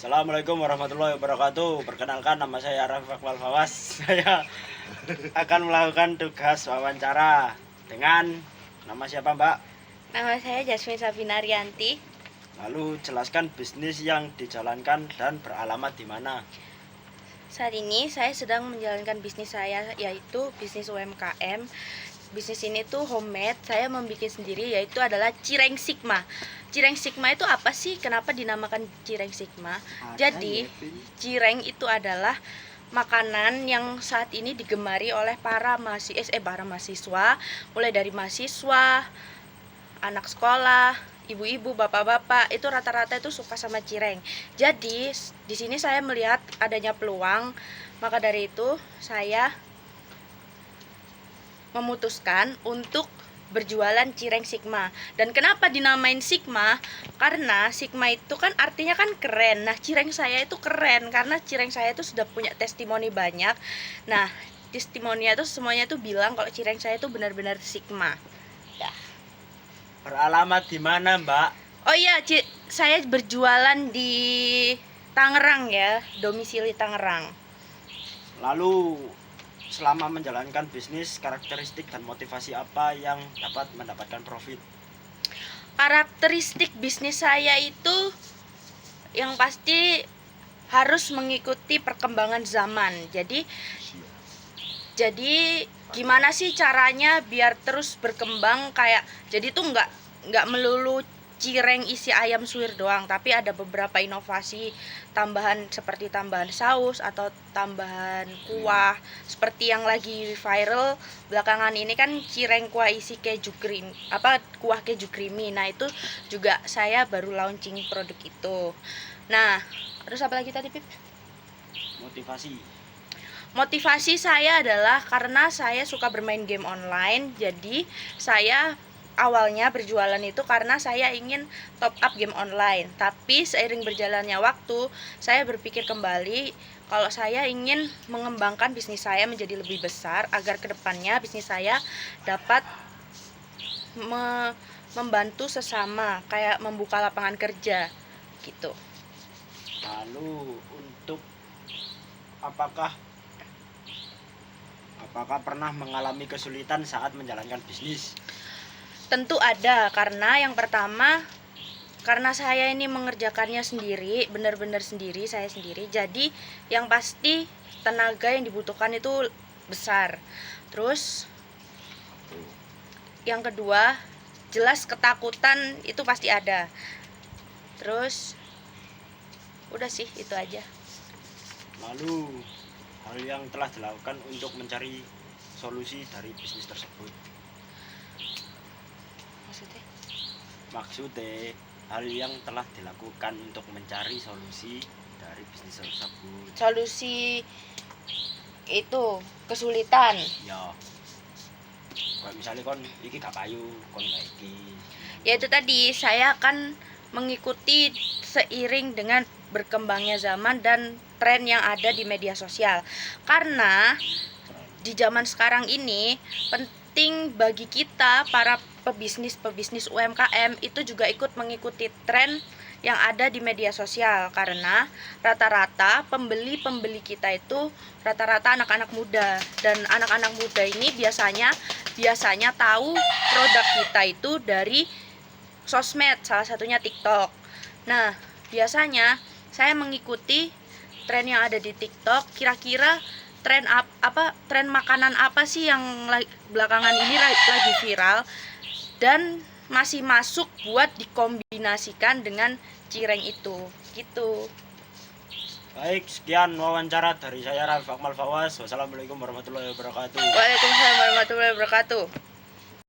Assalamualaikum warahmatullahi wabarakatuh. Perkenalkan, nama saya Rafiq Akmal Fawas. Saya akan melakukan tugas wawancara dengan nama siapa, Mbak? Nama saya Jasmine Sabina Rianti. Lalu jelaskan bisnis yang dijalankan dan beralamat di mana. Saat ini saya sedang menjalankan bisnis saya, yaitu bisnis UMKM. Bisnis ini tuh homemade, saya membuat sendiri, yaitu adalah Cireng Sigma. Cireng Sigma itu apa sih? Kenapa dinamakan Cireng Sigma? Jadi, cireng itu adalah makanan yang saat ini digemari oleh para mahasiswa, mulai dari mahasiswa, anak sekolah, ibu-ibu, bapak-bapak, itu rata-rata itu suka sama cireng. Jadi, di sini saya melihat adanya peluang, maka dari itu saya memutuskan untuk berjualan Cireng Sigma. Dan kenapa dinamain Sigma? Karena Sigma itu kan artinya kan keren. Nah, cireng saya itu keren karena cireng saya itu sudah punya testimoni banyak. Nah, testimoninya itu semuanya itu bilang kalau cireng saya itu benar-benar Sigma. Ya. Beralamat di mana, Mbak? Oh iya, saya berjualan di Tangerang ya, domisili Tangerang. Lalu selama menjalankan bisnis, karakteristik dan motivasi apa yang dapat mendapatkan profit? Karakteristik bisnis saya itu yang pasti harus mengikuti perkembangan zaman. Jadi gimana sih caranya biar terus berkembang, kayak jadi tuh nggak melulu cireng isi ayam suwir doang, tapi ada beberapa inovasi tambahan seperti tambahan saus atau tambahan kuah, seperti yang lagi viral belakangan ini kan cireng kuah isi keju cream, kuah keju creamy. Nah, itu juga saya baru launching produk itu. Nah, terus apa lagi tadi, Pip? Motivasi saya adalah karena saya suka bermain game online. Jadi saya awalnya berjualan itu karena saya ingin top up game online. Tapi seiring berjalannya waktu, saya berpikir kembali kalau saya ingin mengembangkan bisnis saya menjadi lebih besar agar kedepannya bisnis saya dapat membantu sesama, kayak membuka lapangan kerja gitu. Lalu untuk apakah pernah mengalami kesulitan saat menjalankan bisnis? Tentu ada, karena yang pertama, karena saya ini mengerjakannya sendiri, benar-benar sendiri, saya sendiri. Jadi yang pasti tenaga yang dibutuhkan itu besar. Terus yang kedua, jelas ketakutan itu pasti ada. Terus udah sih, itu aja. Lalu hal yang telah dilakukan untuk mencari solusi dari bisnis tersebut. Maksudnya hal yang telah dilakukan untuk mencari solusi dari bisnis tersebut. Solusi itu kesulitan. Ya. Kayak misalnya kon iki gak payu, kon gak iki. Ya itu tadi, saya akan mengikuti seiring dengan berkembangnya zaman dan tren yang ada di media sosial. Karena di zaman sekarang ini penting bagi kita para pebisnis UMKM itu juga ikut mengikuti tren yang ada di media sosial, karena rata-rata pembeli kita itu rata-rata anak-anak muda, dan anak-anak muda ini biasanya tahu produk kita itu dari sosmed, salah satunya TikTok. Nah, biasanya saya mengikuti tren yang ada di TikTok. Kira-kira tren tren makanan apa sih yang belakangan ini lagi viral dan masih masuk buat dikombinasikan dengan cireng itu gitu. Baik, sekian wawancara dari saya Rafiq Akmal Fawas. Wassalamualaikum warahmatullahi wabarakatuh. Waalaikumsalam warahmatullahi wabarakatuh.